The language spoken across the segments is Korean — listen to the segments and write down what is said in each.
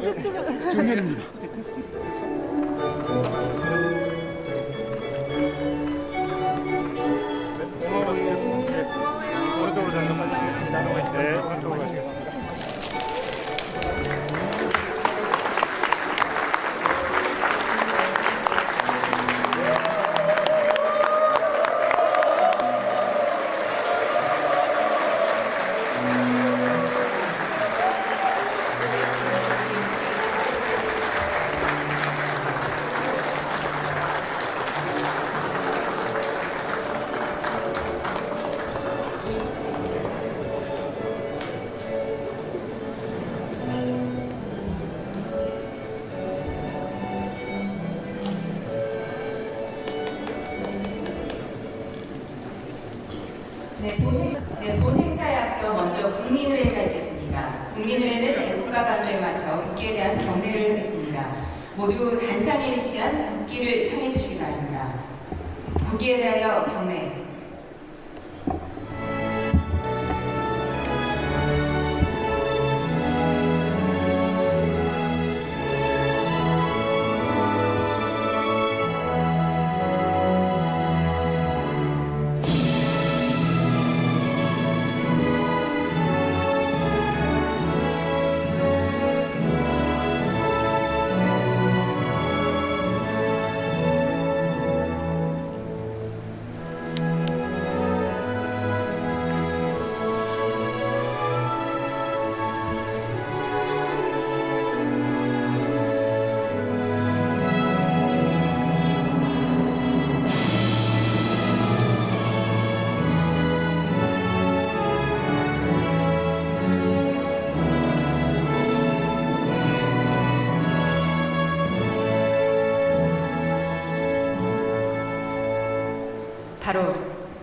정면입니다. 오른쪽으로 전송하시겠습니다. 네, 오른쪽으로 가시겠습니다. 본 행사에 앞서 먼저 국민의례가 있겠습니다. 국민의례는 애국가 반주에 맞춰 국기에 대한 경례를 하겠습니다. 모두 단상에 위치한 국기를 향해 주시기 바랍니다. 국기에 대하여 경례. 바로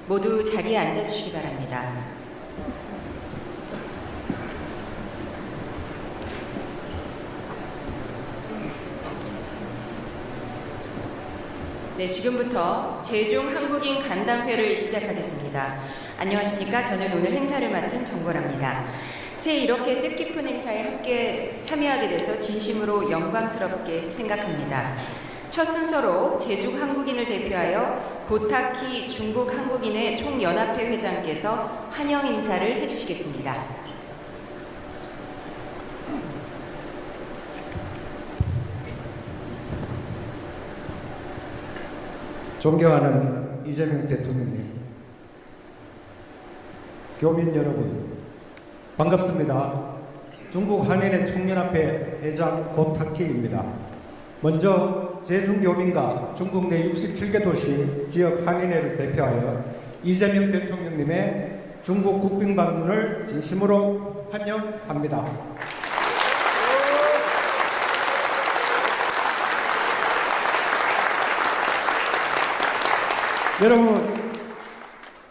모두 자리에 앉아주시기 바랍니다. 네, 지금부터 제중 한국인 간담회를 시작하겠습니다. 안녕하십니까? 저는 오늘 행사를 맡은 정보랍니다. 새해 이렇게 뜻깊은 행사에 함께 참여하게 돼서 진심으로 영광스럽게 생각합니다. 첫 순서로 제중 한국인을 대표하여 고타키 중국 한국인의 총연합회 회장께서 환영 인사를 해주시겠습니다. 존경하는 이재명 대통령님, 교민 여러분, 반갑습니다. 중국 한인의 총연합회 회장 고타키입니다. 먼저 제중교민과 중국 내 67개 도시 지역 한인회를 대표하여 이재명 대통령님의 중국 국빈 방문을 진심으로 환영합니다. 여러분,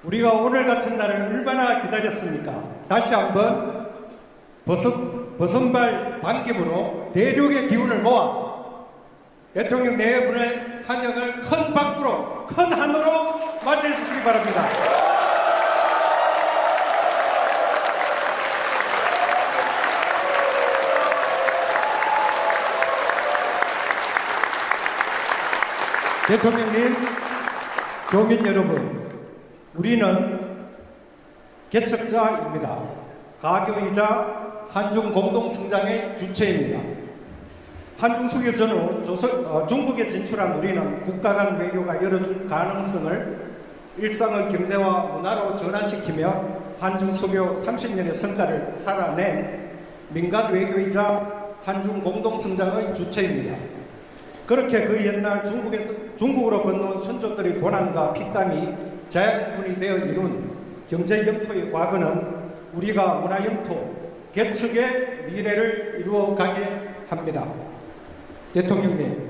우리가 오늘 같은 날을 얼마나 기다렸습니까? 다시 한번 버선발 반김으로 대륙의 기운을 모아 대통령 네 분의 환영을 큰 박수로, 큰 한으로 맞이해 주시기 바랍니다. 대통령님, 교민 여러분, 우리는 개척자입니다. 가교이자 한중 공동성장의 주체입니다. 한중 수교 전후 중국에 진출한 우리는 국가 간 외교가 열어준 가능성을 일상의 경제와 문화로 전환시키며 한중 수교 30년의 성과를 살아낸 민간 외교이자 한중 공동성장의 주체입니다. 그렇게 그 옛날 중국으로 건너온 선조들의 고난과 피땀이 자양분이 되어 이룬 경제 영토의 과거는 우리가 문화 영토 개척의 미래를 이루어가게 합니다. 대통령님,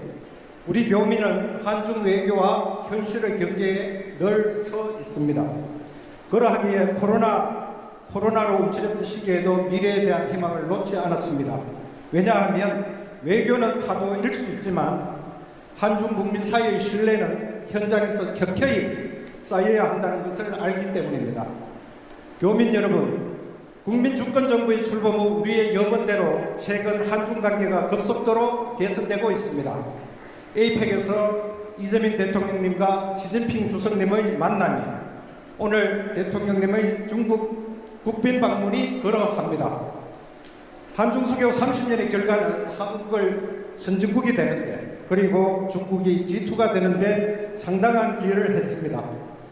우리 교민은 한중 외교와 현실의 경계에 늘 서 있습니다. 그러하기에 코로나로 움츠렸던 시기에도 미래에 대한 희망을 놓지 않았습니다. 왜냐하면 외교는 파도일 수 있지만 한중 국민 사이의 신뢰는 현장에서 격혀이 쌓여야 한다는 것을 알기 때문입니다. 교민 여러분, 국민주권정부의 출범 후 우리의 염원대로 최근 한중 관계가 급속도로 개선되고 있습니다. 에이펙에서 이재명 대통령님과 시진핑 주석님의 만남이 오늘 대통령님의 중국 국빈 방문이 그러합니다. 한중 수교 30년의 결과는 한국을 선진국이 되는데 그리고 중국이 G2가 되는데 상당한 기여를 했습니다.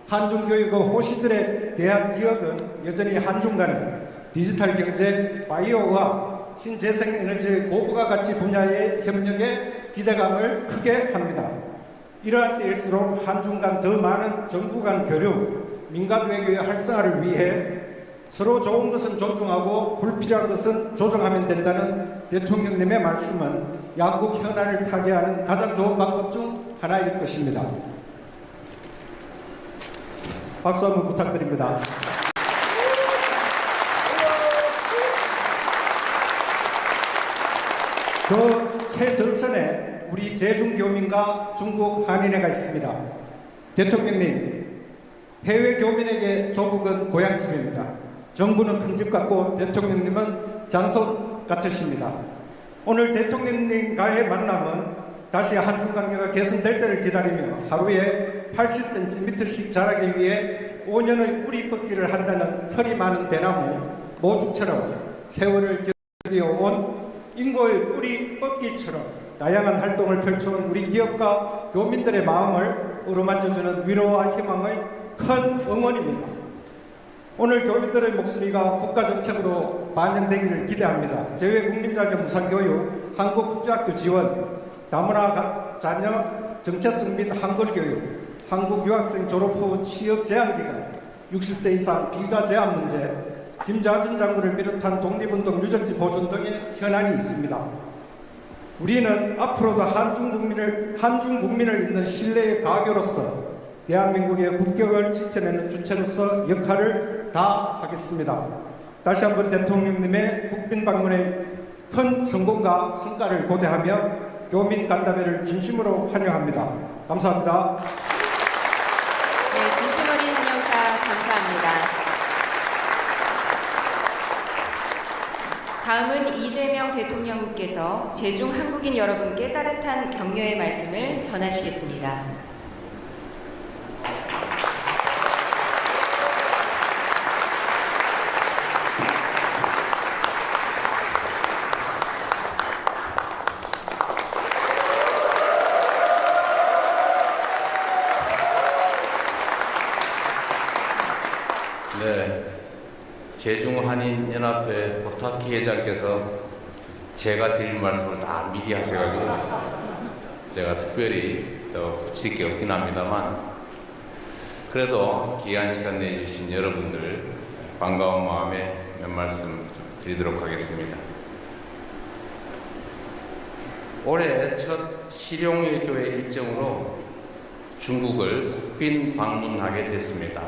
한중 교육의 호시절에 대한 기억은 여전히 한중 간의 디지털 경제, 바이오와 신재생에너지의 고부가 가치 분야의 협력에 기대감을 크게 합니다. 이러한 때일수록 한중 간 더 많은 정부 간 교류, 민간 외교의 활성화를 위해 서로 좋은 것은 존중하고 불필요한 것은 조정하면 된다는 대통령님의 말씀은 양국 현안을 타개하는 가장 좋은 방법 중 하나일 것입니다. 박수 한번 부탁드립니다. 그 최전선에 우리 제중교민과 중국 한인회가 있습니다. 대통령님, 해외 교민에게 조국은 고향집입니다. 정부는 큰 집 같고 대통령님은 장손 같으십니다. 오늘 대통령님과의 만남은 다시 한중 관계가 개선될 때를 기다리며 하루에 80cm씩 자라기 위해 5년의 뿌리 뽑기를 한다는 털이 많은 대나무 모죽처럼 세월을 견뎌온 인고의 뿌리 뽑기처럼 다양한 활동을 펼쳐온 우리 기업과 교민들의 마음을 어루만져주는 위로와 희망의 큰 응원입니다. 오늘 교민들의 목소리가 국가정책으로 반영되기를 기대합니다. 재외국민자녀 무상교육, 한국국제학교 지원, 다문화 자녀 정체성 및 한글교육, 한국 유학생 졸업 후 취업 제한기간, 60세 이상 비자 제한 문제, 김자진 장군을 비롯한 독립운동 유적지 보존 등의 현안이 있습니다. 우리는 앞으로도 한중 국민을 잇는 신뢰의 가교로서 대한민국의 국격을 지켜내는 주체로서 역할을 다하겠습니다. 다시 한번 대통령님의 국빈 방문의 큰 성공과 성과를 고대하며 교민 간담회를 진심으로 환영합니다. 감사합니다. 네, 진심 어린 환영사 감사합니다. 다음은 이재명 대통령께서 제중 한국인 여러분께 따뜻한 격려의 말씀을 전하시겠습니다. 네, 제중한인연합회 고타키 회장께서 제가 드릴 말씀을 다 미리 하셔가지고 제가 특별히 더 붙일 게 없긴 합니다만 그래도 귀한 시간 내주신 여러분들 반가운 마음에 몇 말씀 드리도록 하겠습니다. 올해 첫 실용일교회 일정으로 중국을 국빈 방문하게 됐습니다.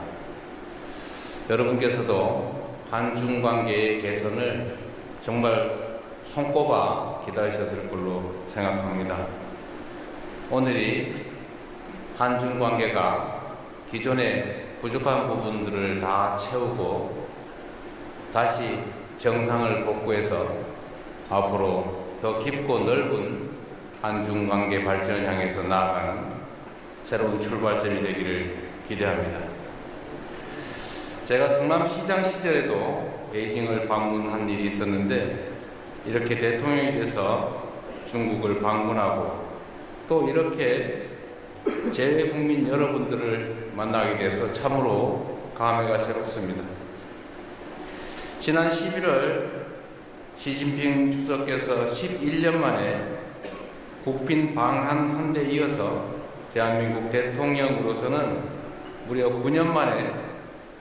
여러분께서도 한중 관계의 개선을 정말 손꼽아 기다리셨을 걸로 생각합니다. 오늘이 한중 관계가 기존의 부족한 부분들을 다 채우고 다시 정상을 복구해서 앞으로 더 깊고 넓은 한중 관계 발전을 향해서 나아가는 새로운 출발점이 되기를 기대합니다. 제가 성남시장 시절에도 베이징을 방문한 일이 있었는데 이렇게 대통령이 돼서 중국을 방문하고 또 이렇게 재외국민 여러분들을 만나게 돼서 참으로 감회가 새롭습니다. 지난 11월 시진핑 주석께서 11년 만에 국빈 방한 데 이어서 대한민국 대통령으로서는 무려 9년 만에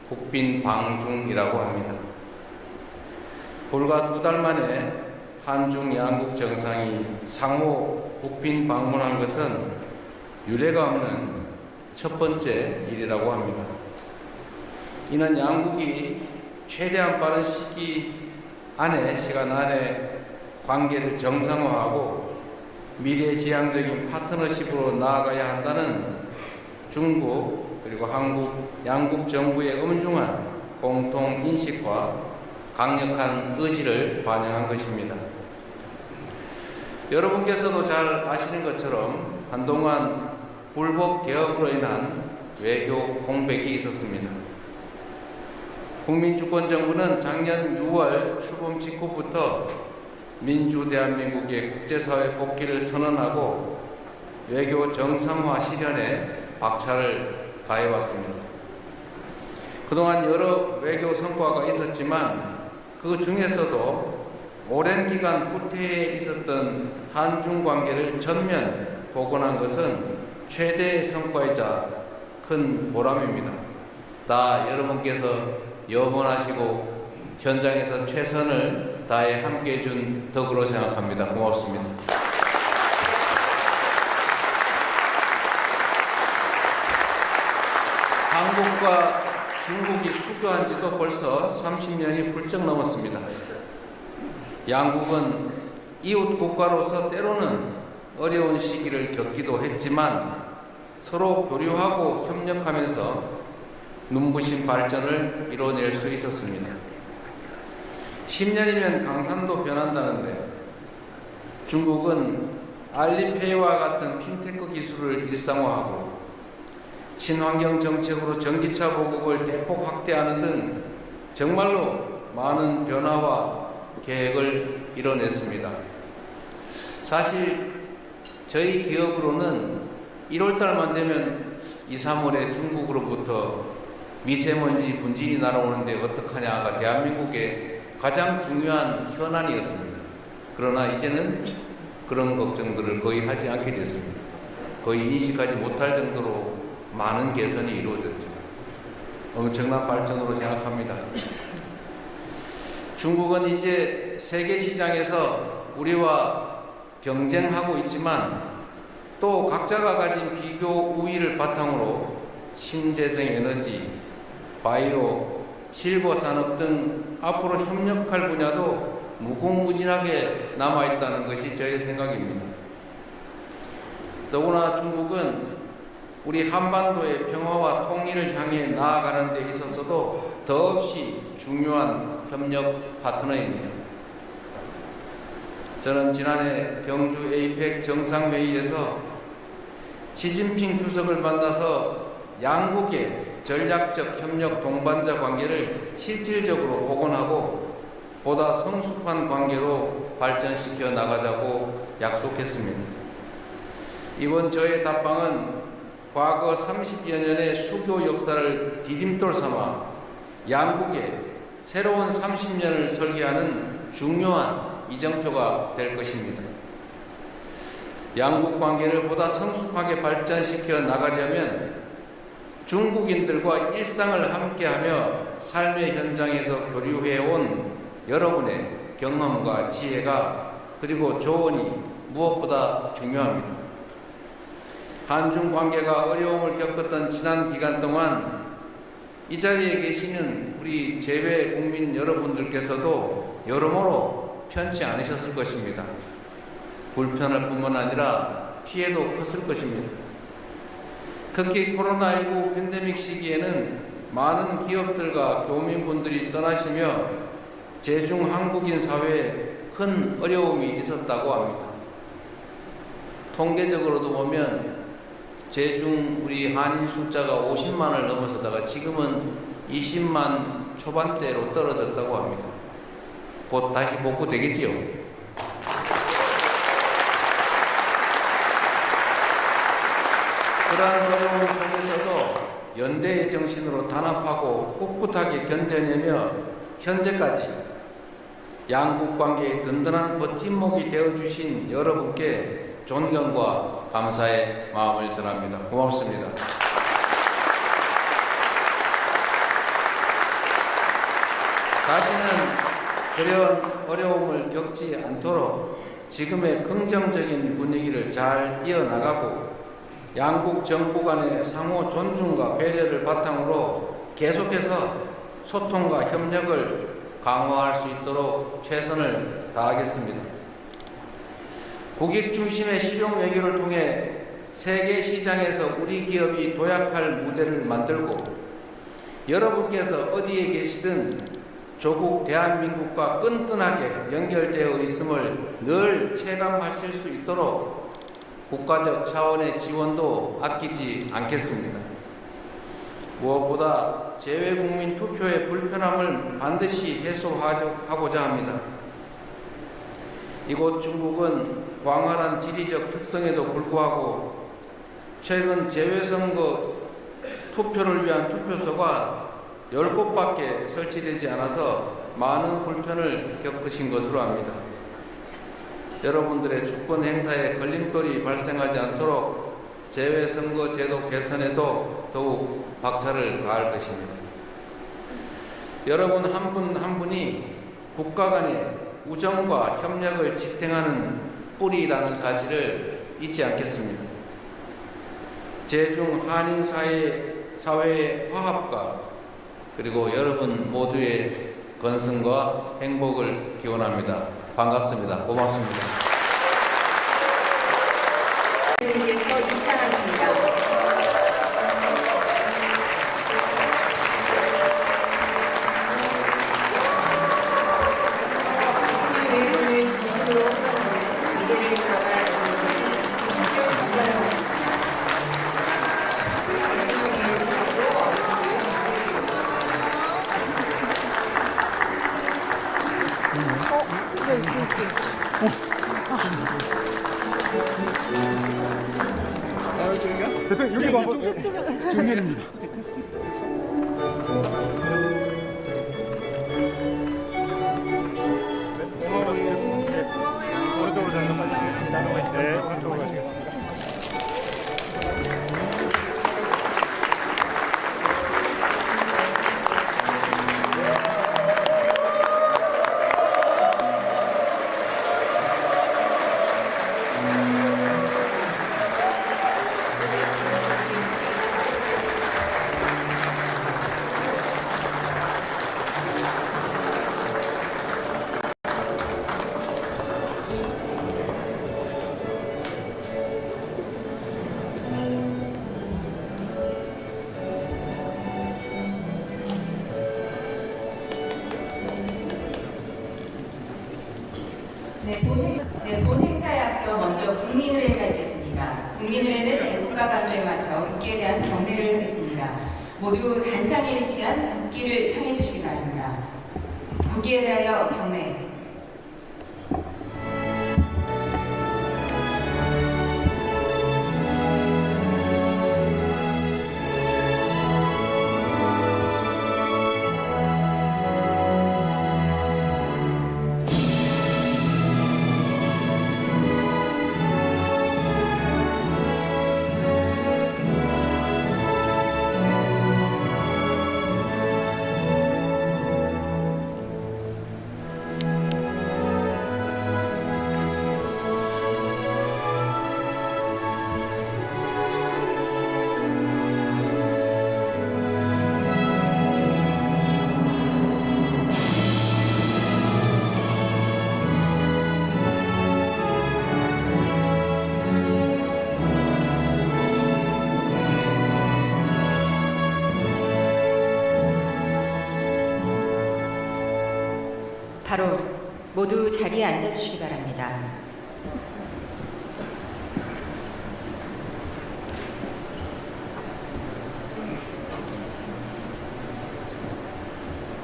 국빈 방중이라고 합니다. 불과 2달 만에 한중 양국 정상이 상호 국빈 방문한 것은 유례가 없는 첫 번째 일이라고 합니다. 이는 양국이 최대한 빠른 시간 안에 관계를 정상화하고 미래지향적인 파트너십으로 나아가야 한다는 중국 그리고 한국 양국 정부의 엄중한 공통 인식과 강력한 의지를 반영한 것입니다. 여러분께서도 잘 아시는 것처럼 한동안 불법 개혁으로 인한 외교 공백이 있었습니다. 국민주권정부는 작년 6월 출범 직후부터 민주 대한민국의 국제사회 복귀를 선언하고 외교 정상화 실현에 박차를 가해왔습니다. 그동안 여러 외교 성과가 있었지만 그 중에서도 오랜 기간 후퇴해 있었던 한중 관계를 전면 복원한 것은 최대의 성과이자 큰 보람입니다. 다 여러분께서 염원하시고 현장에서 최선을 다해 함께해 준 덕으로 생각합니다. 고맙습니다. 한국과 중국이 수교한 지도 벌써 30년이 훌쩍 넘었습니다. 양국은 이웃 국가로서 때로는 어려운 시기를 겪기도 했지만 서로 교류하고 협력하면서 눈부신 발전을 이뤄낼 수 있었습니다. 10년이면 강산도 변한다는데 중국은 알리페이와 같은 핀테크 기술을 일상화하고 친환경 정책으로 전기차 보급을 대폭 확대하는 등 정말로 많은 변화와 계획을 이뤄냈습니다. 사실 저희 기업으로는 1월달만 되면 2, 3월에 중국으로부터 미세먼지 분진이 날아오는데 어떡하냐가 대한민국의 가장 중요한 현안이었습니다. 그러나 이제는 그런 걱정들을 거의 하지 않게 됐습니다. 거의 인식하지 못할 정도로 많은 개선이 이루어졌죠. 엄청난 발전으로 생각합니다. 중국은 이제 세계 시장에서 우리와 경쟁하고 있지만 또 각자가 가진 비교 우위를 바탕으로 신재생 에너지, 바이오, 실버 산업 등 앞으로 협력할 분야도 무궁무진하게 남아있다는 것이 저의 생각입니다. 더구나 중국은 우리 한반도의 평화와 통일을 향해 나아가는 데 있어서도 더없이 중요한 협력 파트너입니다. 저는 지난해 경주 에이펙 정상회의에서 시진핑 주석을 만나서 양국의 전략적 협력 동반자 관계를 실질적으로 복원하고 보다 성숙한 관계로 발전시켜 나가자고 약속했습니다. 이번 저의 답방은 과거 30여 년의 수교 역사를 디딤돌 삼아 양국의 새로운 30년을 설계하는 중요한 이정표가 될 것입니다. 양국 관계를 보다 성숙하게 발전시켜 나가려면 중국인들과 일상을 함께하며 삶의 현장에서 교류해온 여러분의 경험과 지혜가 그리고 조언이 무엇보다 중요합니다. 한중 관계가 어려움을 겪었던 지난 기간 동안 이 자리에 계시는 우리 재외 국민 여러분들께서도 여러모로 편치 않으셨을 것입니다. 불편할 뿐만 아니라 피해도 컸을 것입니다. 특히 코로나19 팬데믹 시기에는 많은 기업들과 교민분들이 떠나시며 제중 한국인 사회에 큰 어려움이 있었다고 합니다. 통계적으로도 보면 제중 우리 한인 숫자가 50만을 넘어서다가 지금은 20만 초반대로 떨어졌다고 합니다. 곧 다시 복구되겠지요. 그러한 어려움 속에서도 연대의 정신으로 단합하고 꿋꿋하게 견뎌내며 현재까지 양국 관계의 든든한 버팀목이 되어주신 여러분께 존경과 감사의 마음을 전합니다. 고맙습니다. 다시는 그런 어려움을 겪지 않도록 지금의 긍정적인 분위기를 잘 이어나가고 양국 정부 간의 상호 존중과 배려를 바탕으로 계속해서 소통과 협력을 강화할 수 있도록 최선을 다하겠습니다. 국익 중심의 실용 외교를 통해 세계 시장에서 우리 기업이 도약할 무대를 만들고 여러분께서 어디에 계시든 조국 대한민국과 끈끈하게 연결되어 있음을 늘 체감하실 수 있도록 국가적 차원의 지원도 아끼지 않겠습니다. 무엇보다 재외국민 투표의 불편함을 반드시 해소하고자 합니다. 이곳 중국은 광활한 지리적 특성에도 불구하고 최근 재외선거 투표를 위한 투표소가 10곳밖에 설치되지 않아서 많은 불편을 겪으신 것으로 압니다. 여러분들의 주권 행사에 걸림돌이 발생하지 않도록 재외선거 제도 개선에도 더욱 박차를 가할 것입니다. 여러분 한 분 한 분이 국가 간의 우정과 협력을 지탱하는 뿌리라는 사실을 잊지 않겠습니다. 제중 한인 사회의 화합과 그리고 여러분 모두의 건승과 행복을 기원합니다. 반갑습니다. 고맙습니다. 대통령께서 입장하십니다. 외교를 진심으로 후원하는 미래를 걸어갈 이시영 정관입니다. 대통령 여기 봐봐. 정면입니다. 오른쪽으로 잠깐 빠지시겠습니다. 네, 오른쪽으로 가시겠습니다. 본 행사에 앞서 먼저 국민의례가 있겠습니다. 국민의례는 애국가 반주에 맞춰 국기에 대한 경례를 하겠습니다. 모두 단상에 위치한 국기를 향해 주시기 바랍니다. 국기에 대하여 경례. 바로 모두 자리에 앉아주시기 바랍니다.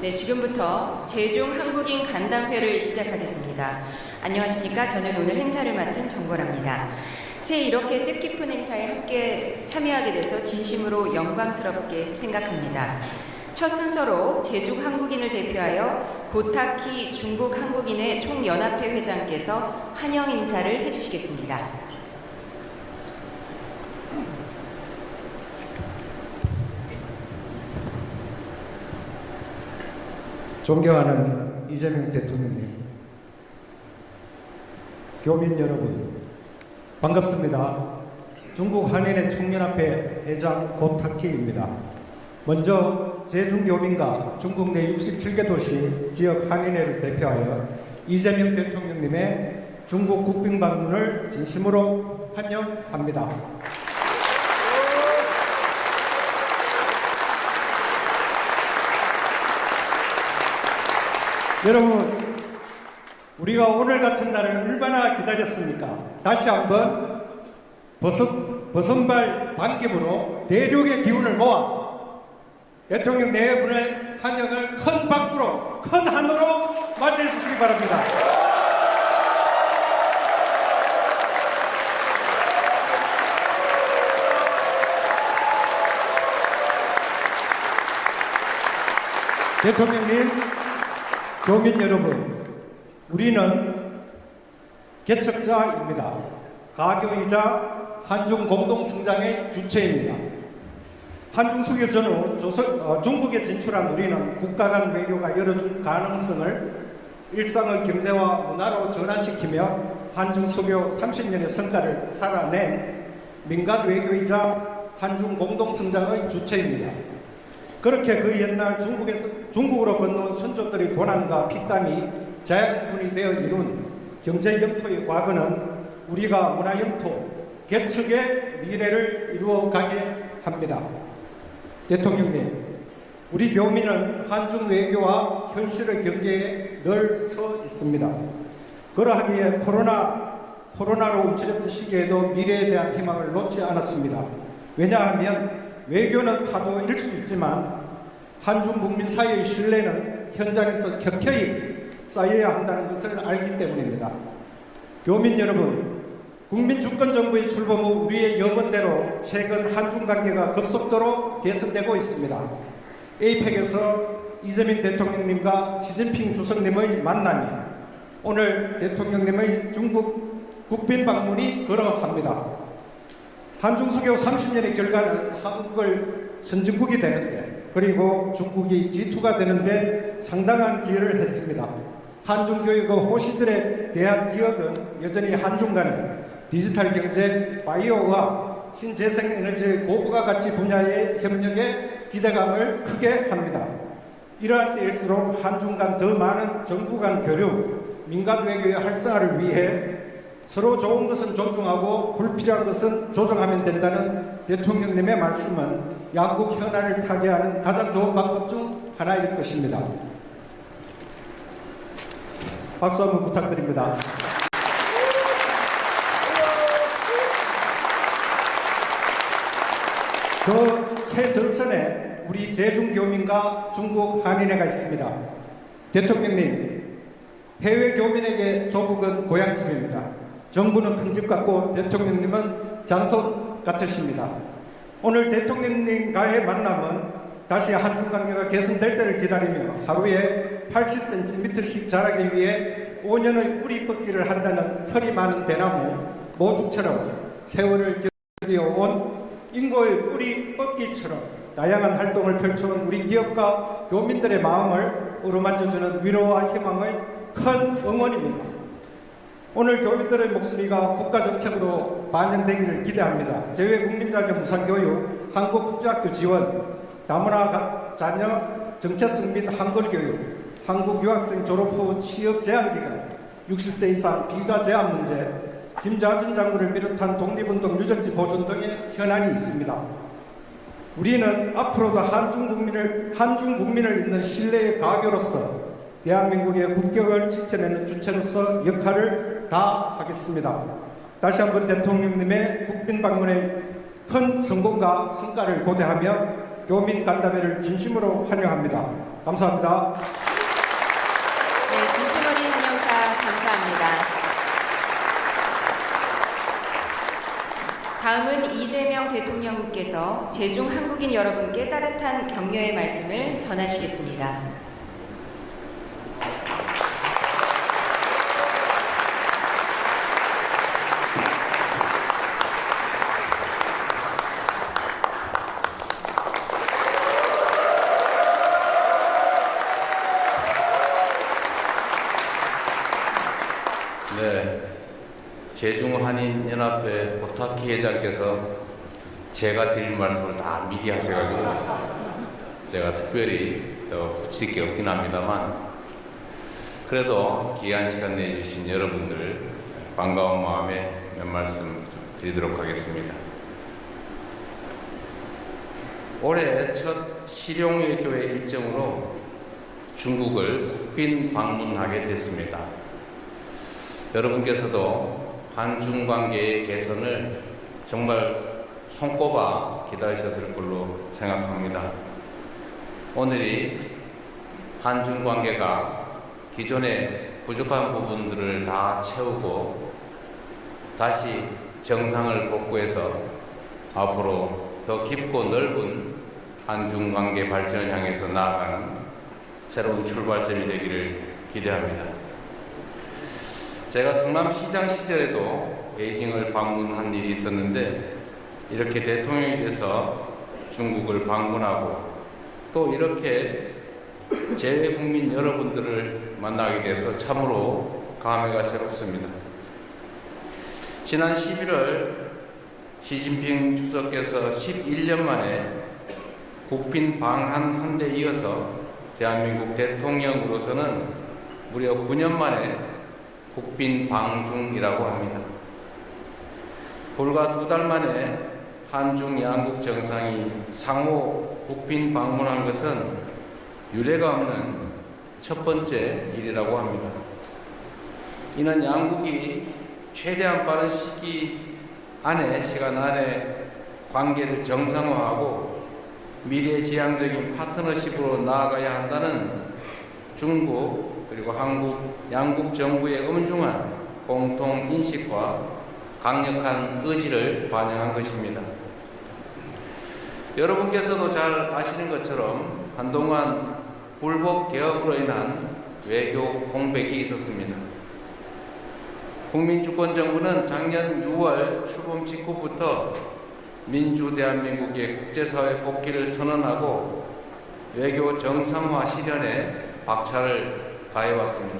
네, 지금부터 제중 한국인 간담회를 시작하겠습니다. 안녕하십니까? 저는 오늘 행사를 맡은 정보랍니다. 새해 이렇게 뜻깊은 행사에 함께 참여하게 돼서 진심으로 영광스럽게 생각합니다. 첫 순서로 제중 한국인을 대표하여 고타키 중국 한국인의 총연합회 회장께서 환영 인사를 해주시겠습니다. 존경하는 이재명 대통령님, 교민 여러분, 반갑습니다. 중국 한인의 총연합회 회장 고타키입니다. 먼저 제중교민과 중국 내 67개 도시 지역 한인회를 대표하여 이재명 대통령님의 중국 국빈 방문을 진심으로 환영합니다. 여러분, 우리가 오늘 같은 날을 얼마나 기다렸습니까? 다시 한번 버선발 반깁으로 대륙의 기운을 모아 대통령 네 분의 환영을 큰 박수로, 큰 한으로 맞이해 주시기 바랍니다. 대통령님, 교민 여러분, 우리는 개척자입니다. 가교이자 한중 공동성장의 주체입니다. 한중 수교 전후 중국에 진출한 우리는 국가 간 외교가 열어준 가능성을 일상의 경제와 문화로 전환시키며 한중 수교 30년의 성과를 살아낸 민간 외교이자 한중 공동성장의 주체입니다. 그렇게 그 옛날 중국으로 건너온 선조들의 고난과 피땀이 자양분이 되어 이룬 경제 영토의 과거는 우리가 문화 영토 개척의 미래를 이루어가게 합니다. 대통령님, 우리 교민은 한중 외교와 현실의 경계에 늘 서 있습니다. 그러하기에 코로나로 움츠렸던 시기에도 미래에 대한 희망을 놓지 않았습니다. 왜냐하면 외교는 파도일 수 있지만 한중 국민 사이의 신뢰는 현장에서 격혀이 쌓여야 한다는 것을 알기 때문입니다. 교민 여러분, 국민주권정부의 출범 후 우리의 여건대로 최근 한중 관계가 급속도로 개선되고 있습니다. 에이펙에서 이재명 대통령님과 시진핑 주석님의 만남이 오늘 대통령님의 중국 국빈 방문이 그러합니다. 한중 수교 30년의 결과는 한국을 선진국이 되는데, 그리고 중국이 G2가 되는데 상당한 기여를 했습니다. 한중 교육의 호시절에 대한 기억은 여전히 한중 간의 디지털 경제, 바이오와 신재생에너지의 고부가 가치 분야의 협력에 기대감을 크게 합니다. 이러한 때일수록 한중 간 더 많은 정부 간 교류, 민간 외교의 활성화를 위해 서로 좋은 것은 존중하고 불필요한 것은 조정하면 된다는 대통령님의 말씀은 양국 현안을 타개하는 가장 좋은 방법 중 하나일 것입니다. 박수 한번 부탁드립니다. 그 최전선에 우리 제중교민과 중국 한인회가 있습니다. 대통령님, 해외 교민에게 조국은 고향집입니다. 정부는 큰 집 같고 대통령님은 장손 같으십니다. 오늘 대통령님과의 만남은 다시 한중 관계가 개선될 때를 기다리며 하루에 80cm씩 자라기 위해 5년의 뿌리 뽑기를 한다는 털이 많은 대나무 모죽처럼 세월을 견뎌온 인고의 뿌리 뽑기처럼 다양한 활동을 펼쳐온 우리 기업과 교민들의 마음을 어루만져주는 위로와 희망의 큰 응원입니다. 오늘 교민들의 목소리가 국가정책으로 반영되기를 기대합니다. 재외국민자격 무상교육, 한국국제학교 지원, 다문화 자녀 정체성 및 한글교육, 한국 유학생 졸업 후 취업 제한기간, 60세 이상 비자 제한 문제, 김자진 장군을 비롯한 독립운동 유적지 보존 등의 현안이 있습니다. 우리는 앞으로도 한중 국민을 잇는 신뢰의 가교로서 대한민국의 국격을 지켜내는 주체로서 역할을 다하겠습니다. 다시 한번 대통령님의 국빈 방문의 큰 성공과 성과를 고대하며 교민 간담회를 진심으로 환영합니다. 감사합니다. 네, 진심 어린 환영사 감사합니다. 다음은 이재명 대통령께서 제중 한국인 여러분께 따뜻한 격려의 말씀을 전하시겠습니다. 네, 제중한인연합회 고타키 회장께서 제가 드릴 말씀을 다 미리 하셔가지고 제가 특별히 더 붙일 게 없긴 합니다만, 그래도 귀한 시간 내주신 여러분들 반가운 마음에 몇 말씀 드리도록 하겠습니다. 올해 첫 실용일 교회 일정으로 중국을 국빈 방문하게 됐습니다. 여러분께서도 한중 관계의 개선을 정말 손꼽아 기다리셨을 걸로 생각합니다. 오늘이 한중 관계가 기존의 부족한 부분들을 다 채우고 다시 정상을 복구해서 앞으로 더 깊고 넓은 한중 관계 발전을 향해서 나아가는 새로운 출발점이 되기를 기대합니다. 제가 성남시장 시절에도 베이징을 방문한 일이 있었는데 이렇게 대통령이 돼서 중국을 방문하고 또 이렇게 재외국민 여러분들을 만나게 돼서 참으로 감회가 새롭습니다. 지난 11월 시진핑 주석께서 11년 만에 국빈 방한 데 이어서 대한민국 대통령으로서는 무려 9년 만에 국빈 방중이라고 합니다. 불과 2달 만에 한중 양국 정상이 상호 국빈 방문한 것은 유례가 없는 첫 번째 일이라고 합니다. 이는 양국이 최대한 빠른 시간 안에 관계를 정상화하고 미래지향적인 파트너십으로 나아가야 한다는 중국 그리고 한국 양국 정부의 엄중한 공통 인식과 강력한 의지를 반영한 것입니다. 여러분께서도 잘 아시는 것처럼 한동안 불법 개혁으로 인한 외교 공백이 있었습니다. 국민주권정부는 작년 6월 출범 직후부터 민주 대한민국의 국제사회 복귀를 선언하고 외교 정상화 실현에 박차를 가해왔습니다.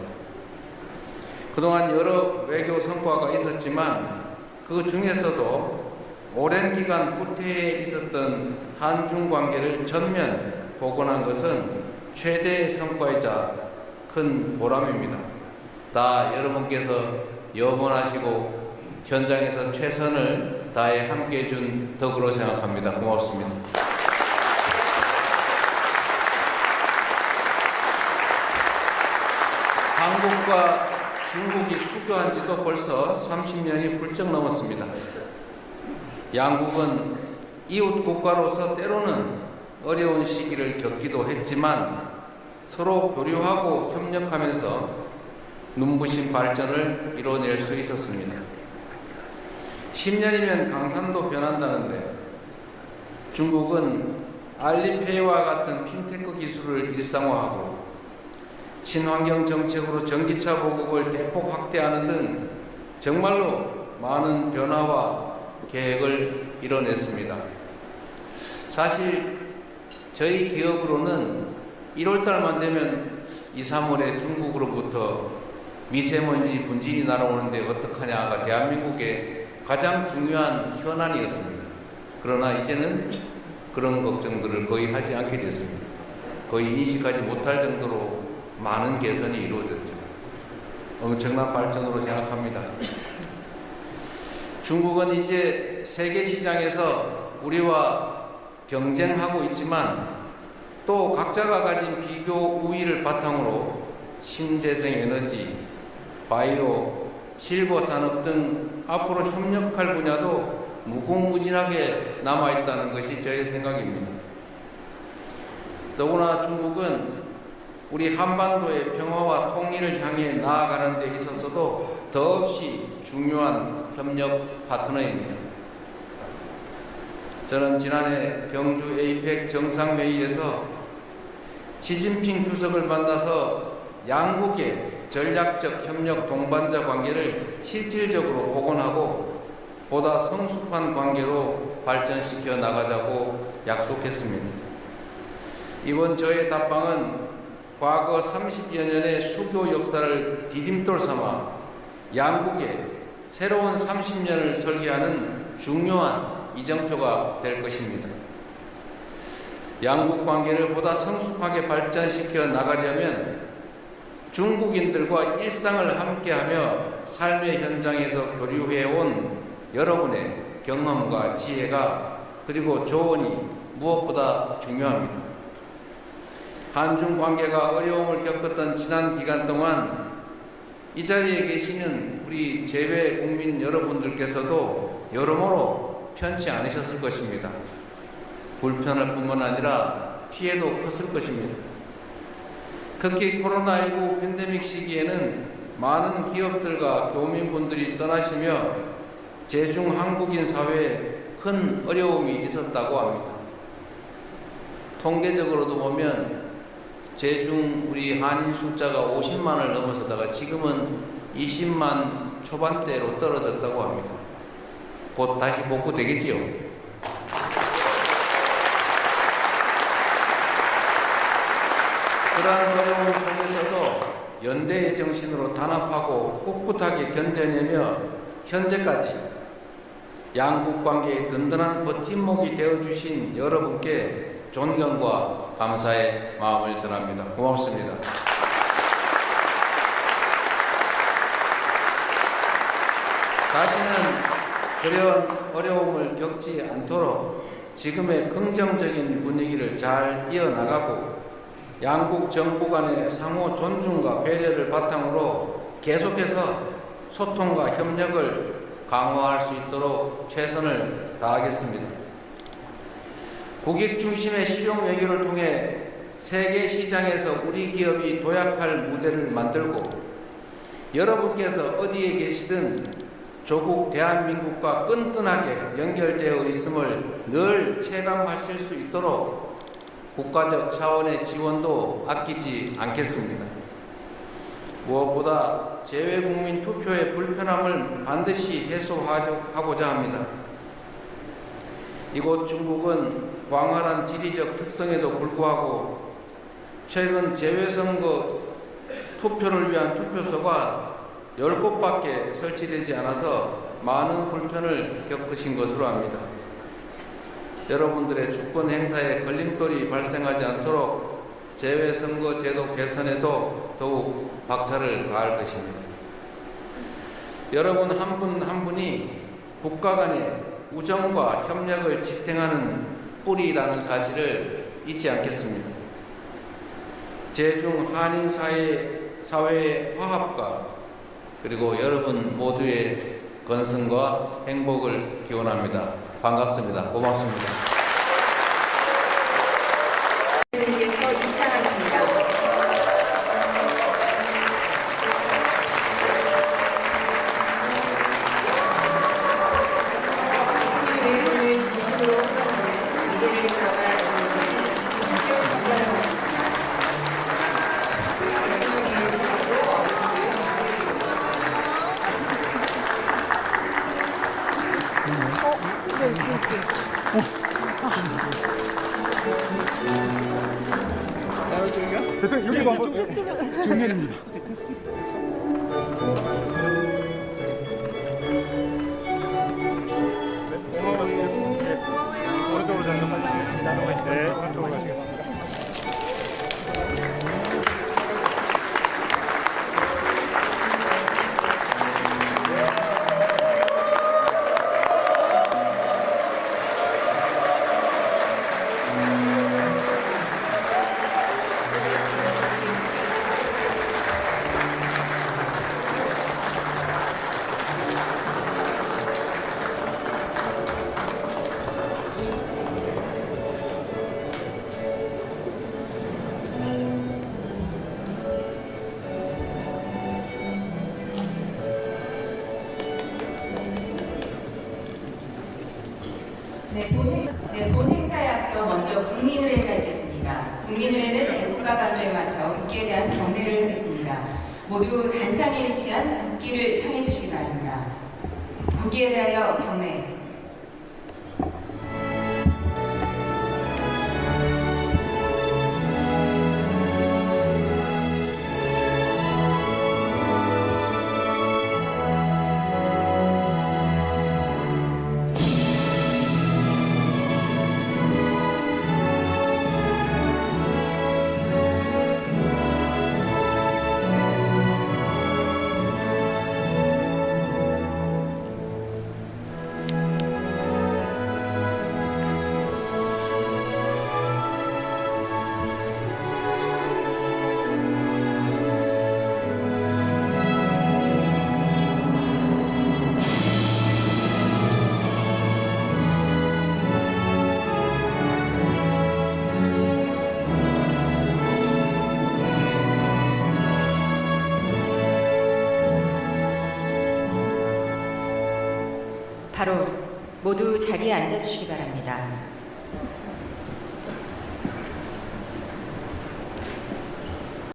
그동안 여러 외교 성과가 있었지만 그 중에서도 오랜 기간 후퇴해 있었던 한중 관계를 전면 복원한 것은 최대의 성과이자 큰 보람입니다. 다 여러분께서 염원하시고 현장에서 최선을 다해 함께해 준 덕으로 생각합니다. 고맙습니다. 한국과 중국이 수교한 지도 벌써 30년이 훌쩍 넘었습니다. 양국은 이웃 국가로서 때로는 어려운 시기를 겪기도 했지만 서로 교류하고 협력하면서 눈부신 발전을 이뤄낼 수 있었습니다. 10년이면 강산도 변한다는데 중국은 알리페이와 같은 핀테크 기술을 일상화하고 친환경 정책으로 전기차 보급을 대폭 확대하는 등 정말로 많은 변화와 계획을 이뤄냈습니다. 사실 저희 기업으로는 1월달만 되면 2, 3월에 중국으로부터 미세먼지 분진이 날아오는데 어떡하냐가 대한민국의 가장 중요한 현안이었습니다. 그러나 이제는 그런 걱정들을 거의 하지 않게 됐습니다. 거의 인식하지 못할 정도로 많은 개선이 이루어졌죠. 엄청난 발전으로 생각합니다. 중국은 이제 세계 시장에서 우리와 경쟁하고 있지만 또 각자가 가진 비교 우위를 바탕으로 신재생 에너지, 바이오, 실버 산업 등 앞으로 협력할 분야도 무궁무진하게 남아있다는 것이 저의 생각입니다. 더구나 중국은 우리 한반도의 평화와 통일을 향해 나아가는 데 있어서도 더없이 중요한 협력 파트너입니다. 저는 지난해 경주 에이펙 정상회의에서 시진핑 주석을 만나서 양국의 전략적 협력 동반자 관계를 실질적으로 복원하고 보다 성숙한 관계로 발전시켜 나가자고 약속했습니다. 이번 저의 답방은 과거 30여 년의 수교 역사를 디딤돌 삼아 양국의 새로운 30년을 설계하는 중요한 이정표가 될 것입니다. 양국 관계를 보다 성숙하게 발전시켜 나가려면 중국인들과 일상을 함께하며 삶의 현장에서 교류해온 여러분의 경험과 지혜가 그리고 조언이 무엇보다 중요합니다. 한중 관계가 어려움을 겪었던 지난 기간 동안 이 자리에 계시는 우리 재외 국민 여러분들께서도 여러모로 편치 않으셨을 것입니다. 불편할 뿐만 아니라 피해도 컸을 것입니다. 특히 코로나19 팬데믹 시기에는 많은 기업들과 교민분들이 떠나시며 제중 한국인 사회에 큰 어려움이 있었다고 합니다. 통계적으로도 보면 제중 우리 한인 숫자가 50만을 넘어서다가 지금은 20만 초반대로 떨어졌다고 합니다. 곧 다시 복구되겠지요. 그러한 어려움 속에서도 연대의 정신으로 단합하고 꿋꿋하게 견뎌내며 현재까지 양국 관계의 든든한 버팀목이 되어주신 여러분께 존경과 감사의 마음을 전합니다. 고맙습니다. 다시는 그런 어려움을 겪지 않도록 지금의 긍정적인 분위기를 잘 이어나가고 양국 정부 간의 상호 존중과 배려를 바탕으로 계속해서 소통과 협력을 강화할 수 있도록 최선을 다하겠습니다. 국익 중심의 실용 외교를 통해 세계 시장에서 우리 기업이 도약할 무대를 만들고 여러분께서 어디에 계시든 조국 대한민국과 끈끈하게 연결되어 있음을 늘 체감하실 수 있도록 국가적 차원의 지원도 아끼지 않겠습니다. 무엇보다 재외국민 투표의 불편함을 반드시 해소하고자 합니다. 이곳 중국은 광활한 지리적 특성에도 불구하고 최근 재외선거 투표를 위한 투표소가 10곳밖에 설치되지 않아서 많은 불편을 겪으신 것으로 압니다. 여러분들의 주권 행사에 걸림돌이 발생하지 않도록 재외선거 제도 개선에도 더욱 박차를 가할 것입니다. 여러분 한 분 한 분이 국가 간의 우정과 협력을 지탱하는 뿌리라는 사실을 잊지 않겠습니다. 제중 한인 사회의 화합과 그리고 여러분 모두의 건승과 행복을 기원합니다. 반갑습니다. 고맙습니다. 님께서 입장하십니다. 외교를 진심으로 사랑하는 미래를 걸어갈 이시영 정관하고 있습니다. 대통령 여기도 한번 정면입니다. 오른쪽으로 전전하시겠습니다. 네, 오른쪽으로 가시겠습니다. 본 행사에 앞서 먼저 국민의례가 있겠습니다. 국민의례는 애국가 반주에 맞춰 국기에 대한 경례를 하겠습니다. 모두 단상에 위치한 국기를 향해 주시기 바랍니다. 국기에 대하여 경례. 바로 모두 자리에 앉아주시기 바랍니다.